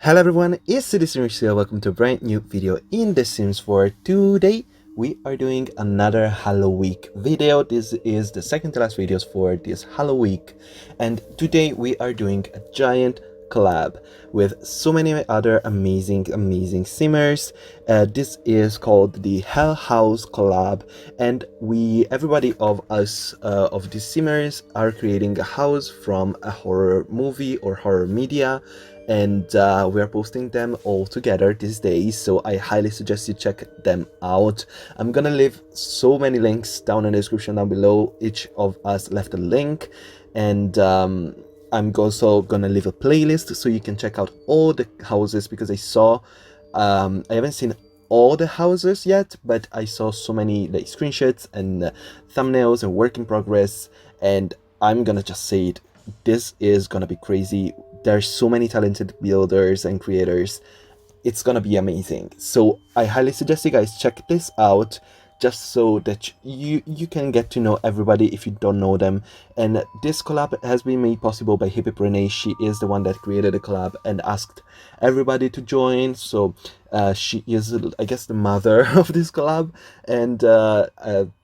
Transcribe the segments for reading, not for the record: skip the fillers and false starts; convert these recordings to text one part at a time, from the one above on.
Hello everyone, it's SillySimmuz here. Welcome to a brand new video in The Sims 4. Today we are doing another Halloweek video. This is the second to last videos for this Halloweek, and today we are doing a giant collab with so many other amazing simmers. This is called the Hell House collab, and everybody of us of these simmers are creating a house from a horror movie or horror media, and we are posting them all together these days, so I highly suggest you check them out. I'm gonna leave so many links down in the description down below. Each of us left a link, and I'm also gonna leave a playlist so you can check out all the houses, because I haven't seen all the houses yet, but I saw so many like screenshots and thumbnails and work in progress, and I'm gonna just say it, this is gonna be crazy. There's so many talented builders and creators. It's gonna be amazing. So I highly suggest you guys check this out, just so that you can get to know everybody if you don't know them. And this collab has been made possible by Renee. She is the one that created the collab and asked everybody to join. So she is, I guess, the mother of this collab. And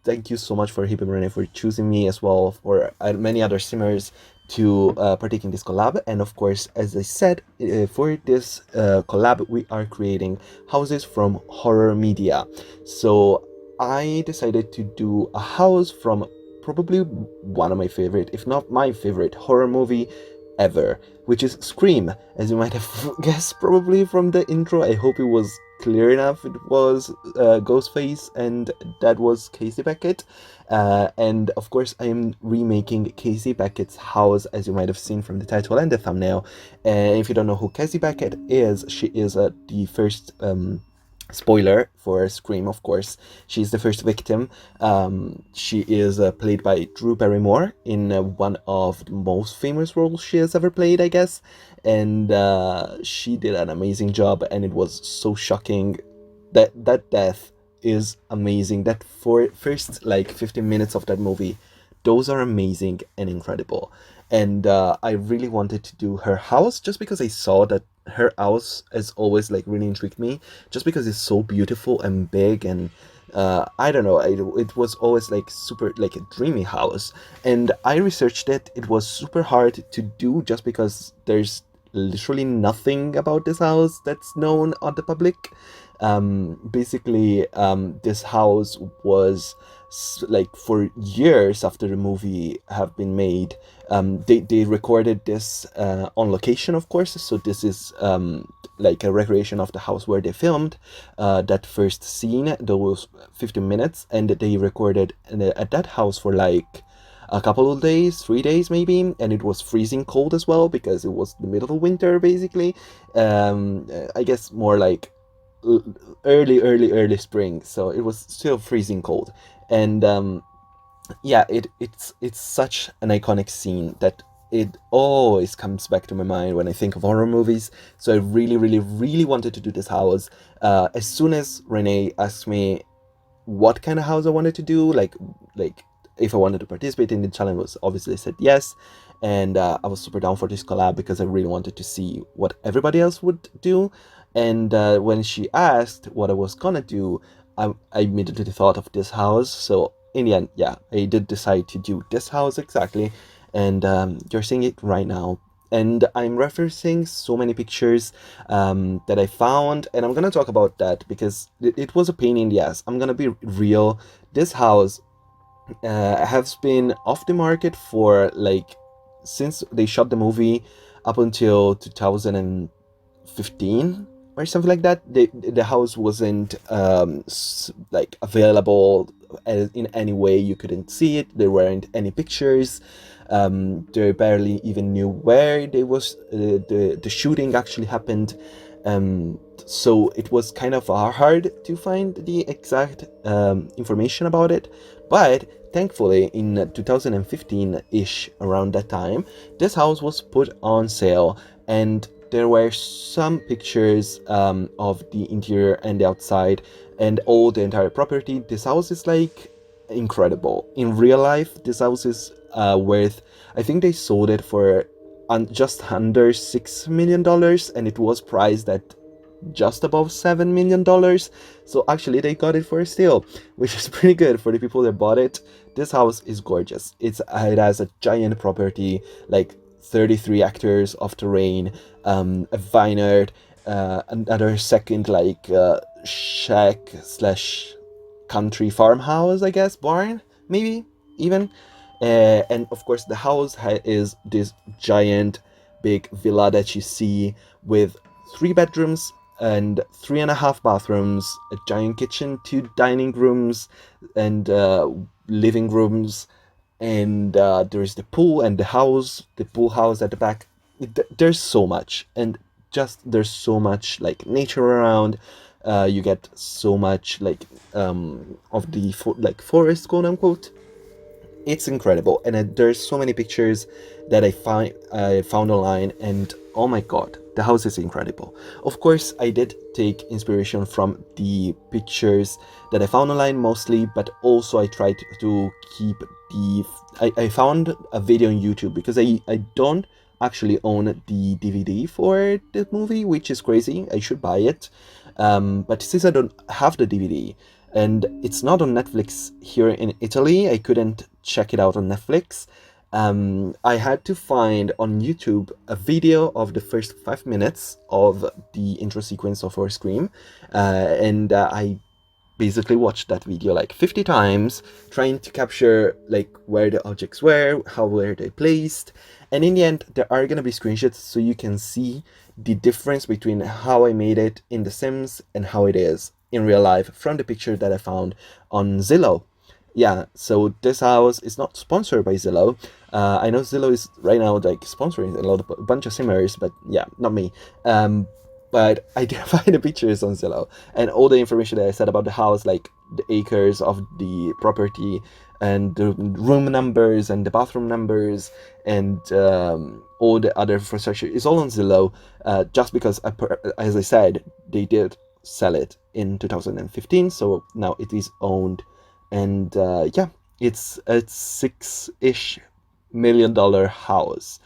thank you so much for Renee for choosing me, as well for many other simmers to partake in this collab. And of course, as I said, for this collab we are creating houses from horror media. So I decided to do a house from probably one of my favorite, if not my favorite, horror movie ever, which is Scream. As you might have guessed probably from the intro, I hope it was clear enough. It was Ghostface, and that was Casey Beckett. And of course I am remaking Casey Beckett's house, as you might have seen from the title and the thumbnail. And if you don't know who Casey Beckett is, she is the first spoiler for Scream, of course. She's the first victim. She is played by Drew Barrymore in one of the most famous roles she has ever played, I guess. And she did an amazing job, and it was so shocking. That death is amazing. That first like 15 minutes of that movie, those are amazing and incredible. And I really wanted to do her house, just because I saw that her house has always like really intrigued me, just because it's so beautiful and big. And I don't know, it was always like super like a dreamy house. And I researched it. It was super hard to do, just because there's literally nothing about this house that's known on the public. Basically, this house was like for years after the movie have been made. They recorded this on location, of course. So this is like a recreation of the house where they filmed that first scene, those 15 minutes, and they recorded at that house for like a couple of days, 3 days maybe, and it was freezing cold as well, because it was the middle of winter basically. I guess more like early spring, so it was still freezing cold. And yeah, it's such an iconic scene that it always comes back to my mind when I think of horror movies. So I really wanted to do this house. As soon as Renee asked me what kind of house I wanted to do, like if I wanted to participate in the challenge, was obviously I said yes. And I was super down for this collab, because I really wanted to see what everybody else would do. And when she asked what I was gonna do, I immediately thought of this house. So in the end, yeah, I did decide to do this house exactly. And you're seeing it right now. And I'm referencing so many pictures that I found, and I'm gonna talk about that, because it was a pain in the ass. I'm gonna be real. This house has been off the market for like, since they shot the movie up until 2015 or something like that. The house wasn't like available in any way. You couldn't see it. There weren't any pictures. They barely even knew where the shooting actually happened. So it was kind of hard to find the exact information about it. But thankfully, in 2015-ish, around that time, this house was put on sale, and there were some pictures of the interior and the outside and all the entire property. This house is like incredible. In real life, this house is worth, I think they sold it for just under $6 million, and it was priced at just above $7 million. So actually they got it for a steal, which is pretty good for the people that bought it. This house is gorgeous. It has a giant property, like 33 hectares of terrain, a vineyard, another second like shack slash country farmhouse, I guess, barn maybe even, and of course the house is this giant big villa that you see with 3 bedrooms and 3.5 bathrooms, a giant kitchen, 2 dining rooms, and living rooms, and there's the pool and the pool house at the back. There's so much, and just there's so much like nature around. You get so much like of the forest, quote unquote. It's incredible, and there's so many pictures that I found online, and oh my god, the house is incredible. Of course, I did take inspiration from the pictures that I found online mostly, but also I tried to keep the... I found a video on YouTube because I don't actually own the DVD for the movie, which is crazy. I should buy it, but since I don't have the DVD, and it's not on Netflix here in Italy, I couldn't check it out on Netflix. I had to find on YouTube a video of the first 5 minutes of the intro sequence of our Scream, and I basically watched that video like 50 times, trying to capture like where the objects were, how were they placed, and in the end there are gonna be screenshots so you can see the difference between how I made it in The Sims and how it is in real life from the picture that I found on Zillow. Yeah, so this house is not sponsored by Zillow. I know Zillow is right now like sponsoring a bunch of simmers, but yeah, not me. But I did find the pictures on Zillow, and all the information that I said about the house, like the acres of the property and the room numbers and the bathroom numbers and all the other infrastructure is all on Zillow, just because, as I said, they did sell it in 2015, so now it is owned. And yeah, it's a $6-ish million house,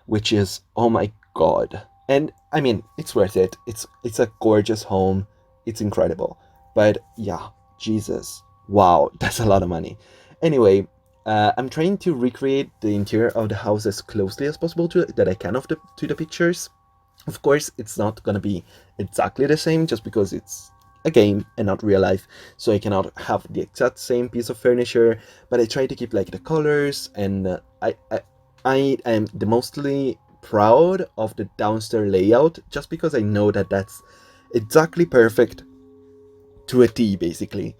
which is, oh my god. And I mean, it's worth it. It's a gorgeous home. It's incredible. But yeah, Jesus, wow, that's a lot of money. Anyway, I'm trying to recreate the interior of the house as closely as possible to the pictures. Of course, it's not gonna be exactly the same, just because it's a game and not real life, so I cannot have the exact same piece of furniture, but I try to keep like the colors, and I am the mostly proud of the downstairs layout, just because I know that that's exactly perfect to a T, basically.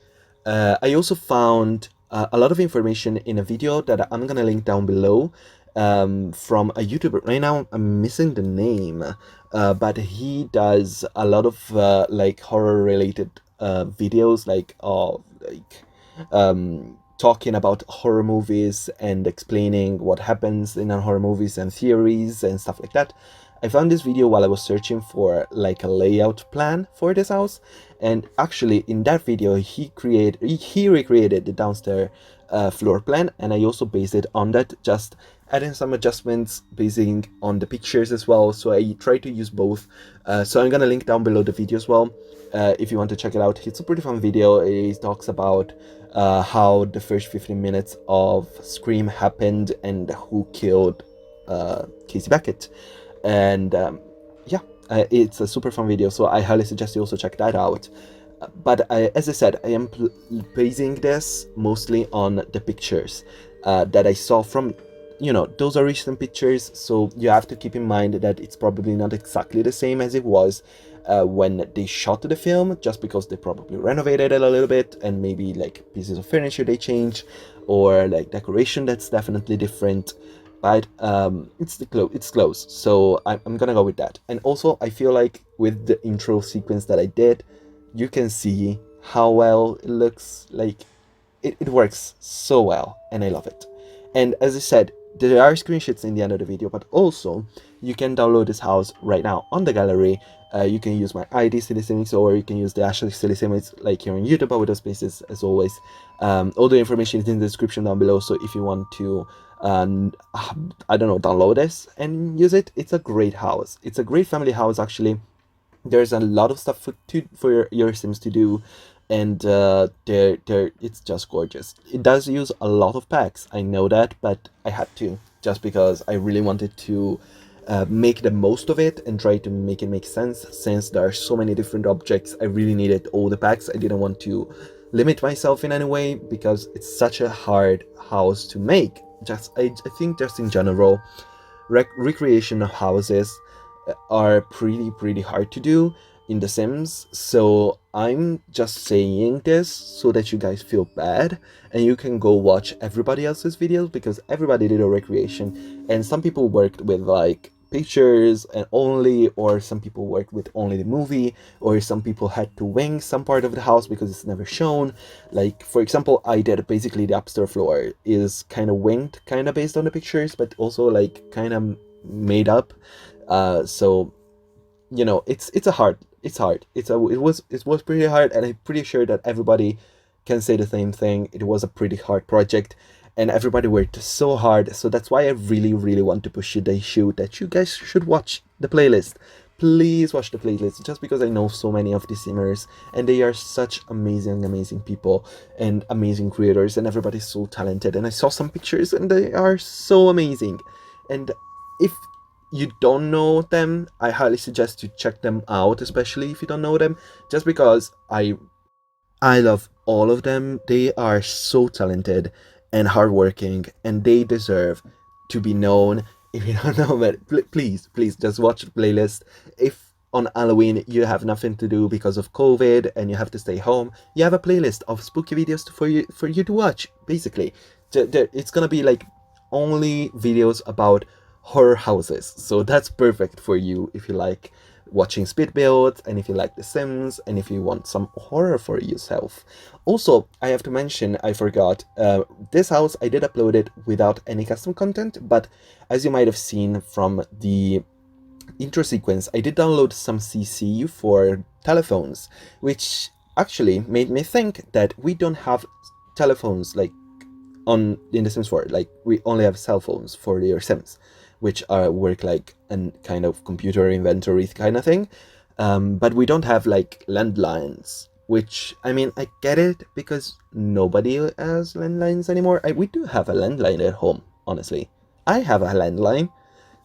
I also found a lot of information in a video that I'm gonna link down below, from a YouTuber. Right now I'm missing the name, but he does a lot of like horror related videos, like talking about horror movies and explaining what happens in horror movies and theories and stuff like that. I found this video while I was searching for like a layout plan for this house, and actually in that video he recreated the downstairs floor plan, and I also based it on that, just adding some adjustments basing on the pictures as well. So I try to use both. So I'm gonna link down below the video as well, if you want to check it out. It's a pretty fun video. It talks about how the first 15 minutes of Scream happened and who killed Casey Becker. And yeah, it's a super fun video, so I highly suggest you also check that out. But as I said, I am basing this mostly on the pictures that I saw from, you know, those are recent pictures, so you have to keep in mind that it's probably not exactly the same as it was when they shot the film, just because they probably renovated it a little bit, and maybe like pieces of furniture they changed, or like decoration that's definitely different. But it's close, so I'm gonna go with that. And also I feel like with the intro sequence that I did, you can see how well it looks. Like it works so well, and I love it. And as I said, there are screenshots in the end of the video, but also you can download this house right now on the gallery. You can use my ID SillySimmuz, or you can use the hashtag SillySimmuz like here on YouTube, with those spaces as always. All the information is in the description down below, so if you want to and I don't know, download this and use it. It's a great house. It's a great family house, actually. There's a lot of stuff for your Sims to do, and it's just gorgeous. It does use a lot of packs, I know that, but I had to, just because I really wanted to make the most of it and try to make it make sense. Since there are so many different objects, I really needed all the packs. I didn't want to limit myself in any way, because it's such a hard house to make. I think just in general, recreation houses are pretty hard to do in The Sims. So I'm just saying this so that you guys feel bad and you can go watch everybody else's videos, because everybody did a recreation, and some people worked with like pictures and only, or some people worked with only the movie, or some people had to wing some part of the house because it's never shown. Like, for example, I did basically the upstairs floor is kind of winged, kind of based on the pictures, but also like kind of made up. So you know, it's hard. It was pretty hard, and I'm pretty sure that everybody can say the same thing. It was a pretty hard project, and everybody worked so hard. So that's why I really want to push the issue that you guys should watch the playlist. Please watch the playlist, just because I know so many of the simmers, and they are such amazing people and amazing creators, and everybody's so talented. And I saw some pictures, and they are so amazing. And if you don't know them, I highly suggest to check them out, especially if you don't know them, just because I love all of them. They are so talented and hardworking, and they deserve to be known. If you don't know them, please just watch the playlist. If on Halloween you have nothing to do because of COVID and you have to stay home, you have a playlist of spooky videos for you to watch. Basically, it's gonna be like only videos about horror houses, so that's perfect for you if you like watching speed builds, and if you like The Sims, and if you want some horror for yourself. Also, I have to mention, I forgot, this house I did upload it without any custom content, but as you might have seen from the intro sequence, I did download some CC for telephones, which actually made me think that we don't have telephones like in The Sims 4. Like, we only have cell phones for your Sims, which work like a kind of computer inventory kind of thing. But we don't have like landlines, which, I mean, I get it, because nobody has landlines anymore. We do have a landline at home, honestly. I have a landline,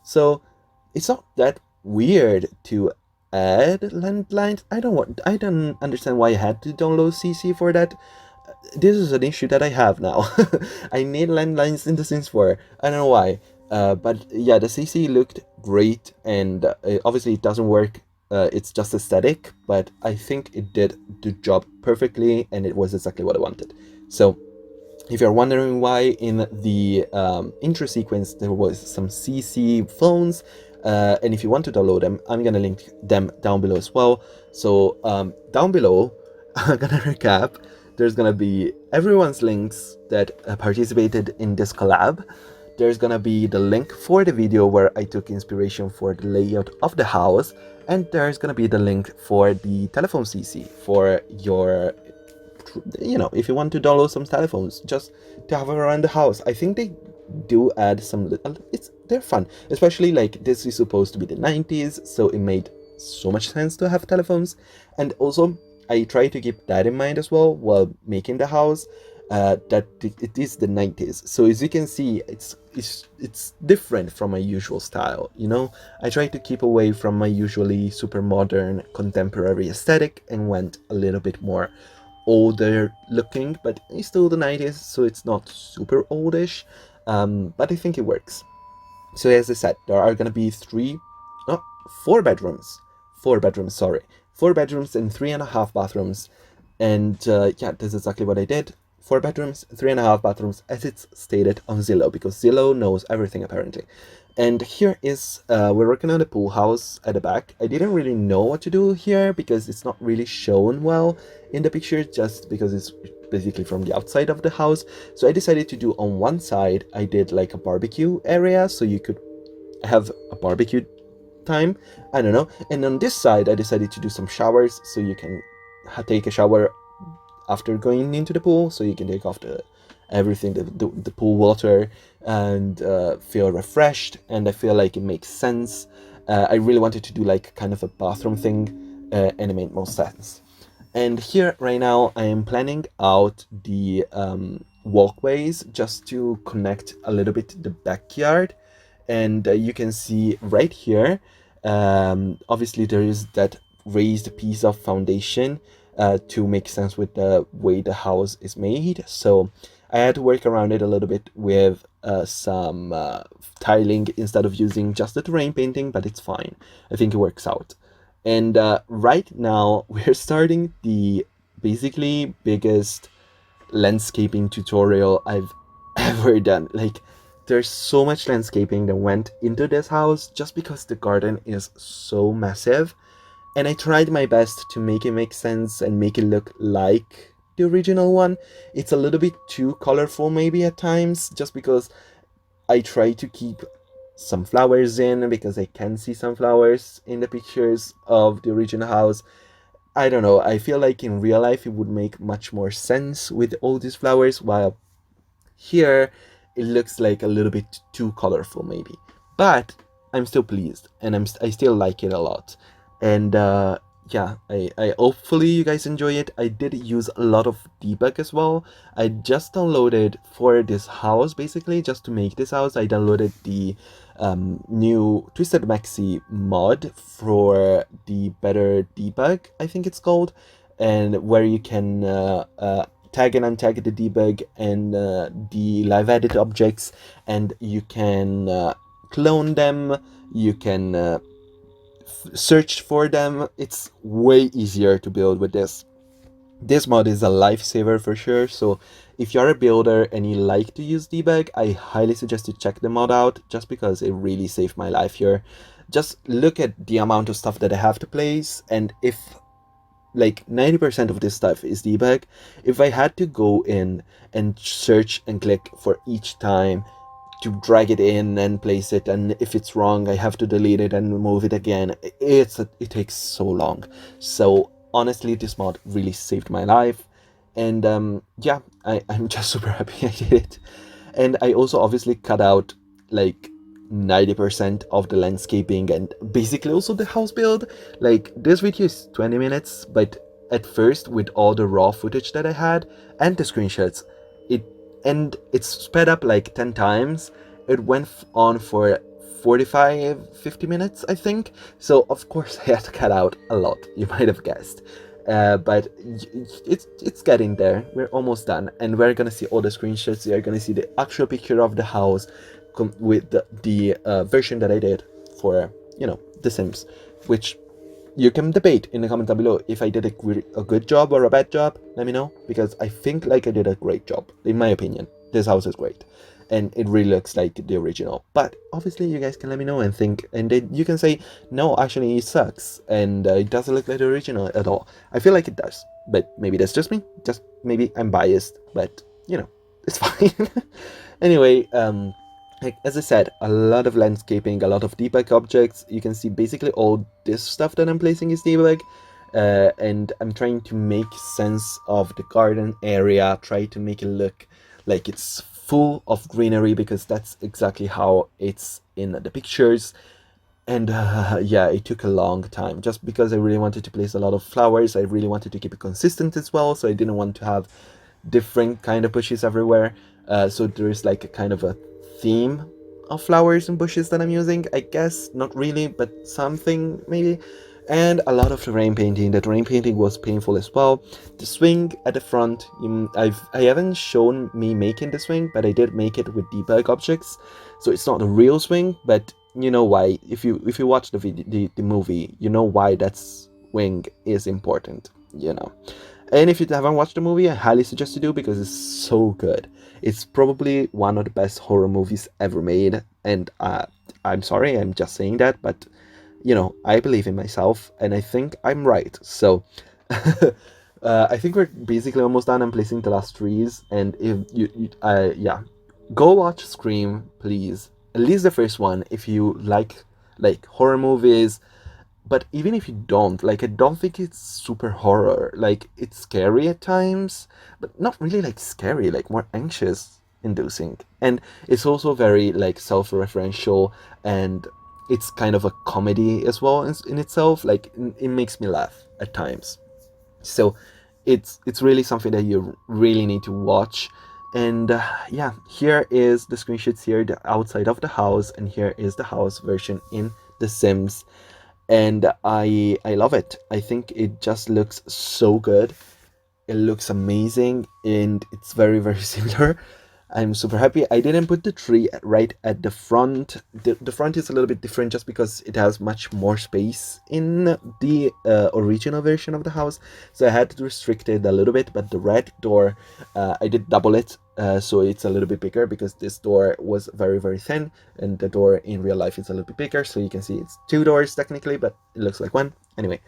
so it's not that weird to add landlines. I don't understand why I had to download CC for that. This is an issue that I have now. I need landlines in The Sims 4. I don't know why. But yeah, the CC looked great, and obviously it doesn't work. It's just aesthetic, but I think it did the job perfectly, and it was exactly what I wanted. So if you're wondering why in the intro sequence there was some CC phones, and if you want to download them, I'm gonna link them down below as well. So down below, I'm gonna recap. There's gonna be everyone's links that participated in this collab. There's gonna be the link for the video where I took inspiration for the layout of the house, and there's gonna be the link for the telephone CC for your, you know, if you want to download some telephones just to have around the house. I think they do add some they're fun, especially like this is supposed to be the 90s, so it made so much sense to have telephones. And also I try to keep that in mind as well while making the house, that it is the 90s. So as you can see, it's different from my usual style, you know. I try to keep away from my usually super modern contemporary aesthetic and went a little bit more older looking, but it's still the 90s, so it's not super oldish, but I think it works. So as I said, there are gonna be four bedrooms, sorry, 4 bedrooms and 3.5 bathrooms. And yeah, this is exactly what I did. 4 bedrooms, 3.5 bathrooms, as it's stated on Zillow, because Zillow knows everything apparently. And here is, we're working on the pool house at the back. I didn't really know what to do here because it's not really shown well in the picture, just because it's basically from the outside of the house. So I decided to do on one side, I did like a barbecue area, so you could have a barbecue time, I don't know. And on this side, I decided to do some showers, so you can take a shower after going into the pool, so you can take off the everything, the pool water, and feel refreshed, and I feel like it makes sense. I really wanted to do like kind of a bathroom thing, and it made most sense. And here right now I am planning out the walkways just to connect a little bit to the backyard. And you can see right here, obviously there is that raised piece of foundation to make sense with the way the house is made. So I had to work around it a little bit with some tiling instead of using just the terrain painting, but it's fine. I think it works out. And right now we're starting the basically biggest landscaping tutorial I've ever done. Like, there's so much landscaping that went into this house just because the garden is so massive. And I tried my best to make it make sense and make it look like the original one. It's a little bit too colorful maybe at times, just because I try to keep some flowers in, because I can see some flowers in the pictures of the original house. I don't know, I feel like in real life it would make much more sense with all these flowers, while here it looks like a little bit too colorful maybe. But I'm still pleased, and I still like it a lot. And yeah, I hopefully you guys enjoy it. I did use a lot of debug as well. I just downloaded for this house, basically just to make this house, I downloaded the new Twisted Maxi mod for the Better Debug, I think it's called, and where you can tag and untag the debug and the live edit objects, and you can clone them, you can search for them. It's way easier to build with this. This mod is a lifesaver for sure, so if you're a builder and you like to use debug, I highly suggest you check the mod out, just because it really saved my life here. Just look at the amount of stuff that I have to place, and if like 90% of this stuff is debug, if I had to go in and search and click for each time to drag it in and place it, and if it's wrong I have to delete it and move it again, it takes so long. So honestly, this mod really saved my life. And yeah, I'm just super happy I did it. And I also obviously cut out like 90% of the landscaping and basically also the house build. Like, this video is 20 minutes, but at first, with all the raw footage that I had and the screenshots, it's sped up like 10 times. It went on for 45-50 minutes, I think. So of course I had to cut out a lot, you might have guessed. But it's getting there. We're almost done, and we're gonna see all the screenshots. You're gonna see the actual picture of the house with the version that I did for, you know, The Sims, which you can debate in the comment down below if I did a good job or a bad job. Let me know, because I think like I did a great job. In my opinion, this house is great, and it really looks like the original. But obviously you guys can let me know and think, and then you can say, no, actually it sucks, and it doesn't look like the original at all. I feel like it does, but maybe that's just me. Just maybe I'm biased, but you know, it's fine. Anyway, like, as I said, a lot of landscaping, a lot of debug objects. You can see basically all this stuff that I'm placing is debug, and I'm trying to make sense of the garden area, try to make it look like it's full of greenery, because that's exactly how it's in the pictures. And yeah, it took a long time, just because I really wanted to place a lot of flowers. I really wanted to keep it consistent as well, so I didn't want to have different kind of bushes everywhere. So there is like a kind of a theme of flowers and bushes that I'm using, I guess. Not really, but something maybe. And a lot of terrain painting. The terrain painting was painful as well. The swing at the front, I haven't shown me making the swing, but I did make it with debug objects, so it's not a real swing. But you know why. If you watch the video, the movie, you know why that swing is important, you know. And if you haven't watched the movie, I highly suggest you do, because it's so good. It's probably one of the best horror movies ever made, and I'm sorry, I'm just saying that, but you know, I believe in myself, and I think I'm right. So I think we're basically almost done. I'm placing the last trees, and if yeah, go watch Scream, please. At least the first one, if you like horror movies. but even if you don't, like, I don't think it's super horror. Like, it's scary at times, but not really like scary, like more anxious inducing. And it's also very like self-referential, and it's kind of a comedy as well in itself. Like, it makes me laugh at times. So it's really something that you really need to watch. And yeah, here is the screenshots, here the outside of the house, and here is the house version in The Sims. And I love it. I think it just looks so good. It looks amazing, and it's very, very similar. I'm super happy. I didn't put the tree right at the front. The front is a little bit different just because it has much more space in the original version of the house. So I had to restrict it a little bit, but the red door, I did double it. So it's a little bit bigger because this door was very, very thin, and the door in real life is a little bit bigger. So you can see it's 2 doors technically, but it looks like 1. Anyway,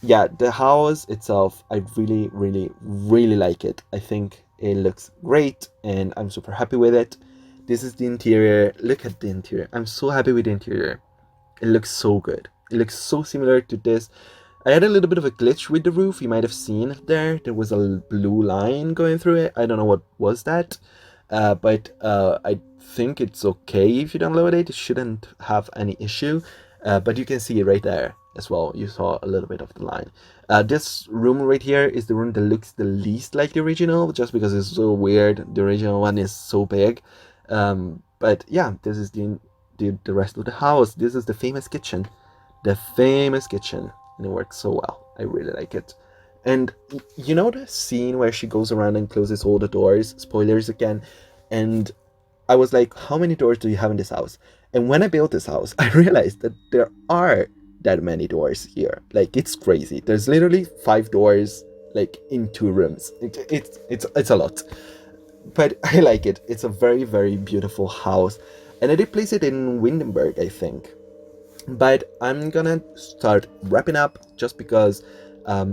yeah, the house itself, I really, really, really like it. I think it looks great, and I'm super happy with it. This is the interior. Look at the interior. I'm so happy with the interior. It looks so good. It looks so similar to this. I had a little bit of a glitch with the roof. You might have seen it there. There was a blue line going through it. I don't know what was that. But I think it's okay if you download it. It shouldn't have any issue. But you can see it right there as well. You saw a little bit of the line. This room right here is the room that looks the least like the original, just because it's so weird. The original one is so big. But yeah, this is the rest of the house. This is the famous kitchen. The famous kitchen. And it works so well. I really like it. And you know the scene where she goes around and closes all the doors? Spoilers again. And I was like, how many doors do you have in this house? And when I built this house, I realized that there are that many doors here. Like, it's crazy. There's literally 5 doors, like, in 2 rooms. It's a lot. But I like it. It's a very, very beautiful house. And I did place it in Windenburg, I think. But I'm gonna start wrapping up just because I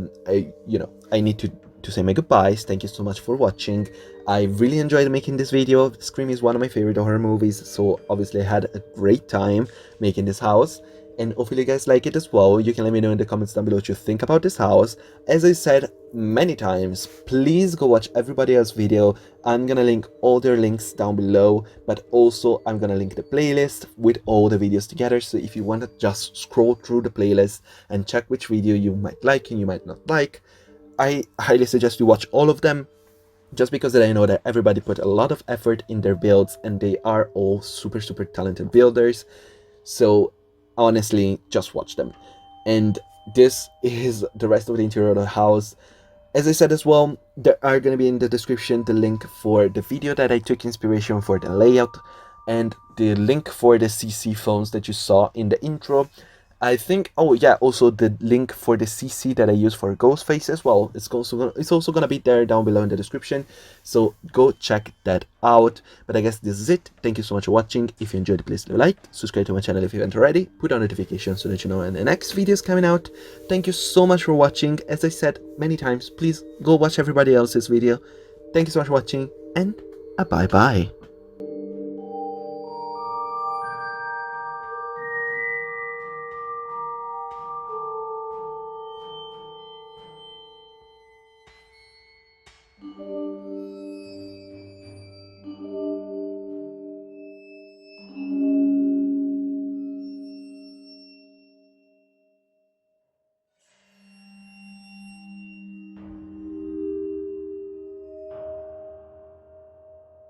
need to say my goodbyes. Thank you so much for watching. I really enjoyed making this video. Scream is one of my favorite horror movies, so obviously I had a great time making this house, and hopefully you guys like it as well. You can let me know in the comments down below what you think about this house. As I said many times, please go watch everybody else's video. I'm gonna link all their links down below, but also I'm gonna link the playlist with all the videos together, so if you want to just scroll through the playlist and check which video you might like and you might not like, I highly suggest you watch all of them, just because I know that everybody put a lot of effort in their builds and they are all super, super talented builders. So honestly, just watch them. And this is the rest of the interior of the house. As I said as well, there are going to be in the description the link for the video that I took inspiration for the layout, and the link for the CC phones that you saw in the intro. I think, oh yeah, also the link for the CC that I use for Ghostface as well. It's also gonna be there down below in the description, so go check that out. But I guess this is it. Thank you so much for watching. If you enjoyed, please leave a like, subscribe to my channel if you haven't already, put on notifications so that you know when the next video is coming out. Thank you so much for watching. As I said many times, please go watch everybody else's video. Thank you so much for watching, and a bye bye.